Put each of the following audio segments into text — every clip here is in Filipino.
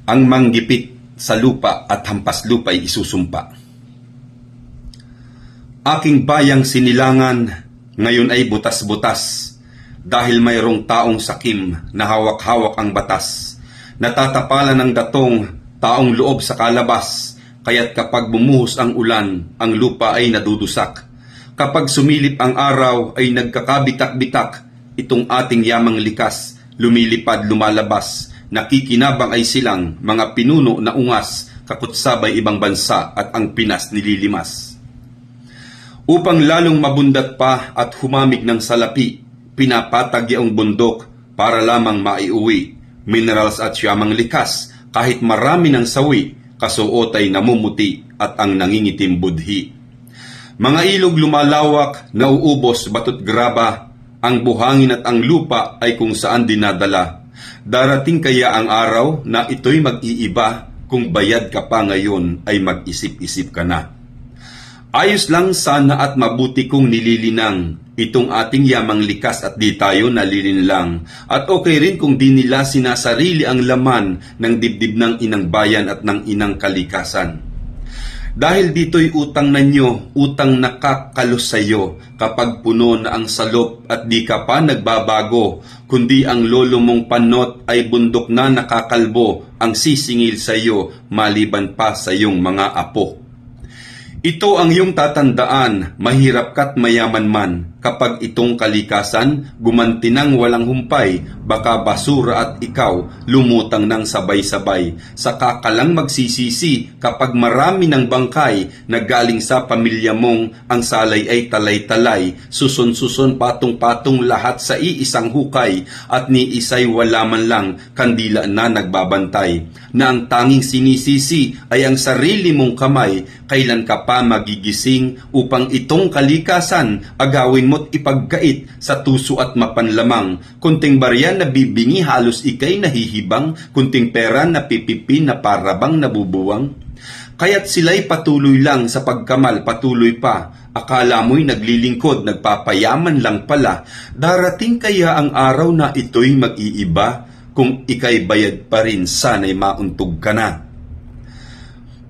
ang manggipit sa lupa at hampas lupa'y isusumpa. Aking bayang sinilangan, ngayon ay butas-butas, dahil mayroong taong sakim na hawak-hawak ang batas. Natatapalan ng datong taong loob sa kalabas, kaya't kapag bumuhos ang ulan, ang lupa ay nadudusak. Kapag sumilip ang araw ay nagkakabitak-bitak, itong ating yamang likas, lumilipad lumalabas. Nakikinabang ay silang mga pinuno na ungas, kakutsabay ibang bansa at ang Pinas nililimas. Upang lalong mabundat pa at humamig ng salapi, pinapatag yaong bundok para lamang maiuwi. Minerals at yamang likas, kahit marami ng sawi, kasuot ay namumuti at ang nangingitim budhi. Mga ilog lumalawak, nauubos batot graba, ang buhangin at ang lupa ay kung saan dinadala. Darating kaya ang araw na ito'y mag-iiba, kung bayad ka pa ngayon ay mag-isip-isip ka na. Ayos lang sana at mabuti kong nililinang itong ating yamang likas at di tayo nalilinlang. At okay rin kung di nila sinasarili ang laman ng dibdib ng inang bayan at ng inang kalikasan. Dahil dito'y utang na nyo, utang nakakalos sa'yo, kapag puno na ang salop at di ka pa nagbabago, kundi ang lolo mong panot ay bundok na nakakalbo, ang sisingil sa'yo, maliban pa sa iyong mga apo. Ito ang iyong tatandaan, mahirap ka't mayaman man, kapag itong kalikasan, gumanti ng walang humpay, baka basura at ikaw, lumutang ng sabay-sabay. Saka ka lang magsisisi kapag marami ng bangkay na galing sa pamilya mong ang salay ay talay-talay, suson-suson patong-patong lahat sa iisang hukay, at ni isay wala man lang kandila na nagbabantay. Na ang tanging sinisisi ay ang sarili mong kamay, kailan ka pa magigising upang itong kalikasan agawin mo't ipagkait sa tuso at mapanlamang. Kunting barya na bibingi halos ikay nahihibang, kunting pera na pipipi na parabang nabubuwang. Kaya't sila'y patuloy lang sa pagkamal, patuloy pa. Akala mo'y naglilingkod, nagpapayaman lang pala. Darating kaya ang araw na ito'y mag-iiba, kung ikay bayad pa rin sana'y mauntog ka na.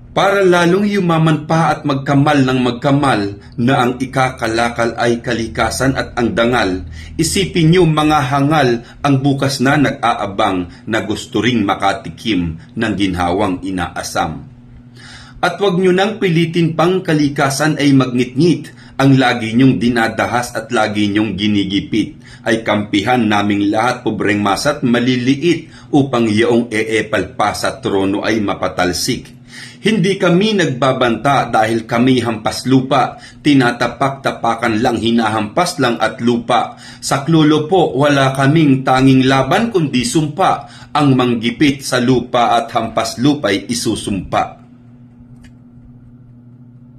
Para lalong yumaman pa at magkamal ng magkamal na ang ikakalakal ay kalikasan at ang dangal. Isipin niyo mga hangal ang bukas na nag-aabang na gusto ring makatikim ng ginhawang inaasam. At wag niyo nang pilitin pang kalikasan ay magnitngit, ang lagi niyong dinadahas at lagi niyong ginigipit. Ay kampihan naming lahat pobreng masa't maliliit upang yaong eepal pa sa trono ay mapatalsik. Hindi kami nagbabanta dahil kami hampas lupa, tinatapak-tapakan lang, hinahampas lang at lupa. Sa klulo po wala kaming tanging laban kundi sumpa, ang manggipit sa lupa at hampas lupa'y isusumpa.